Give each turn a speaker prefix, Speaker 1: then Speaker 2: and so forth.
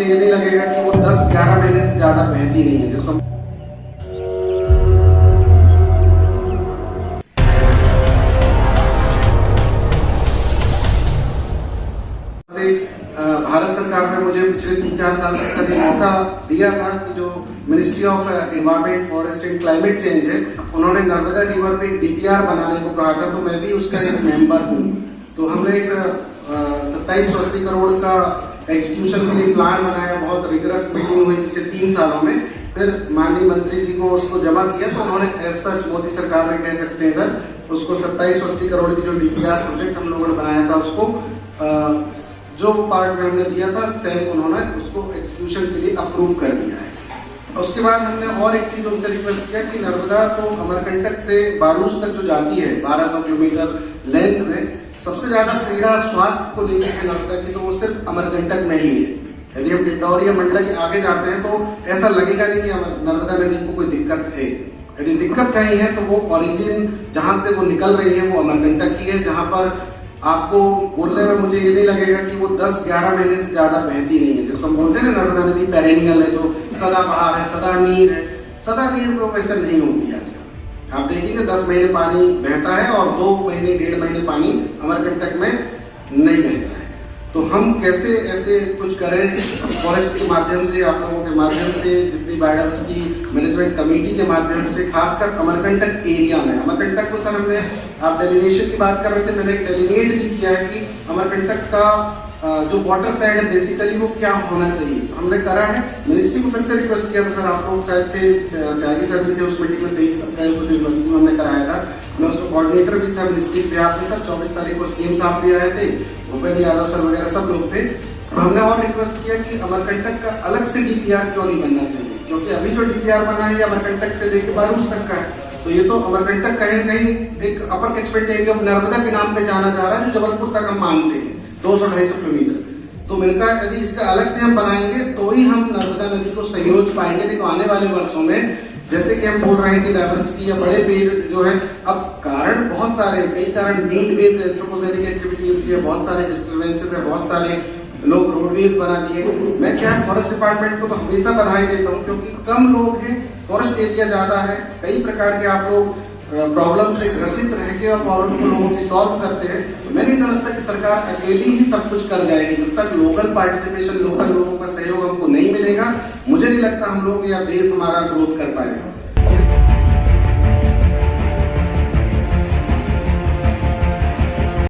Speaker 1: मुझे ये नहीं लगेगा कि वो 10-11 महीने से ज्यादा बहती नहीं है, जिसको भारत सरकार ने मुझे पिछले 3-4 साल तक का मौका दिया था कि जो ministry of environment, forest and climate change है, उन्होंने नर्मदा रिवर पे डीपीआर बनाने को कहा था, तो मैं भी उसका एक मेंबर हूँ। तो हमने एक 27-80 करोड़ का एग्जीक्यूशन के लिए प्लान बनाया, बहुत रिगरस मीटिंग हुई पिछले 3 सालों में। फिर माननीय मंत्री जी को उसको जमा किया, तो उन्होंने ऐसा मोदी सरकार ने कह सकते हैं सर, उसको 27-80 करोड़ की जो डीपीआर प्रोजेक्ट हम लोगों ने बनाया था, उसको जो पार्ट में हमने दिया था सेम उन्होंने उसको एग्जीक्यूशन के लिए अप्रूव कर दिया है। उसके बाद हमने और एक चीज उनसे रिक्वेस्ट किया कि नर्मदा तो अमरकंटक से बारूच तक जो जाती है 1200 किलोमीटर लेंथ में, सबसे ज्यादा पीड़ा स्वास्थ्य को लेकर के नर्मदा की तो वो सिर्फ अमरकंटक में ही है। यदि हम डिंडौरी या मंडला के आगे जाते हैं तो ऐसा लगेगा नहीं कि नर्मदा नदी को कोई दिक्कत है। यदि दिक्कत कहीं है तो वो ओरिजिन जहां से वो निकल रही है वो अमरकंटक की है, जहां पर आपको बोलने में मुझे ये नहीं लगेगा कि वो 10-11 महीने से ज्यादा बहती नहीं है, जिसको हम बोलते हैं ना नर्मदा नदी पेरेनियल है, जो सदाबहार है, सदा नीर है। सदा नीर तो वैसे नहीं होती आजकल। आप देखिएगा 10 महीने पानी बहता है और 2 महीने 1.5 महीने पानी अमरकंटक में नहीं बहता है। तो हम कैसे ऐसे कुछ करें फॉरेस्ट के माध्यम से, आप लोगों के माध्यम से, जितनी बायोडायवर्सिटी मैनेजमेंट कमेटी के माध्यम से, खासकर अमरकंटक एरिया में। अमरकंटक को सर हमने, आप डेलिनेशन की बात कर रहे थे, मैंने एक डेलिनेट भी किया है कि अमरकंटक का जो वाटर साइड है बेसिकली वो क्या होना चाहिए, तो हमने करा है। मिनिस्ट्री को फिर से रिक्वेस्ट किया था सर, आप लोग शायद थे, त्यागी सर भी थे उस मीटिंग में, 23 अप्रैल को यूनिवर्सिटी में हमने कराया था, मैं उसको कोऑर्डिनेटर भी था मिनिस्ट्री पे। आपने सर 24 तारीख को सीएम साहब भी आए थे, भूपेंद्र यादव सर वगैरह सब लोग थे। तो हमने और रिक्वेस्ट किया कि अमरकंटक का अलग से डीपीआर क्यों नहीं बनना चाहिए, क्योंकि अभी जो डीपीआर बना है अमरकंटक से लेकर बारूच तक का है, तो ये तो अमरकंटक कहीं न कहीं एक अपर कैचमेंट एरिया नर्मदा के नाम पे जाना जा रहा है, जो जबलपुर तक हम मानते हैं 200-250 किलोमीटर। तो मैंने कहा यदि इसका अलग से हम बनाएंगे तो ही हम नर्मदा नदी को संयोज पाएंगे, नहीं तो आने वाले वर्षों में जैसे कि हम बोल रहे हैं कि डायवर्सिटी या बड़े पेड़ जो है, अब कारण बहुत सारे, कई कारण नीड बेस्ड एंथ्रोपोजेनिक एक्टिविटीज भी है, बहुत सारे डिस्टर्बेंसेस है, बहुत सारे लोग रोडवेज बना दिए। मैं क्या फॉरेस्ट डिपार्टमेंट को तो हमेशा बधाई देता हूँ, क्योंकि कम लोग हैं, फॉरेस्ट एरिया ज्यादा है, कई प्रकार के आप लोग प्रॉब्लम से ग्रसित रह के और प्रॉब्लम को लोगों की सॉल्व करते हैं। तो मैं नहीं समझता कि सरकार अकेली ही सब कुछ कर जाएगी। जब तक लोकल पार्टिसिपेशन, लोकल लोगों का सहयोग हमको नहीं मिलेगा, मुझे नहीं लगता हम लोग या देश हमारा ग्रोथ कर पाएगा।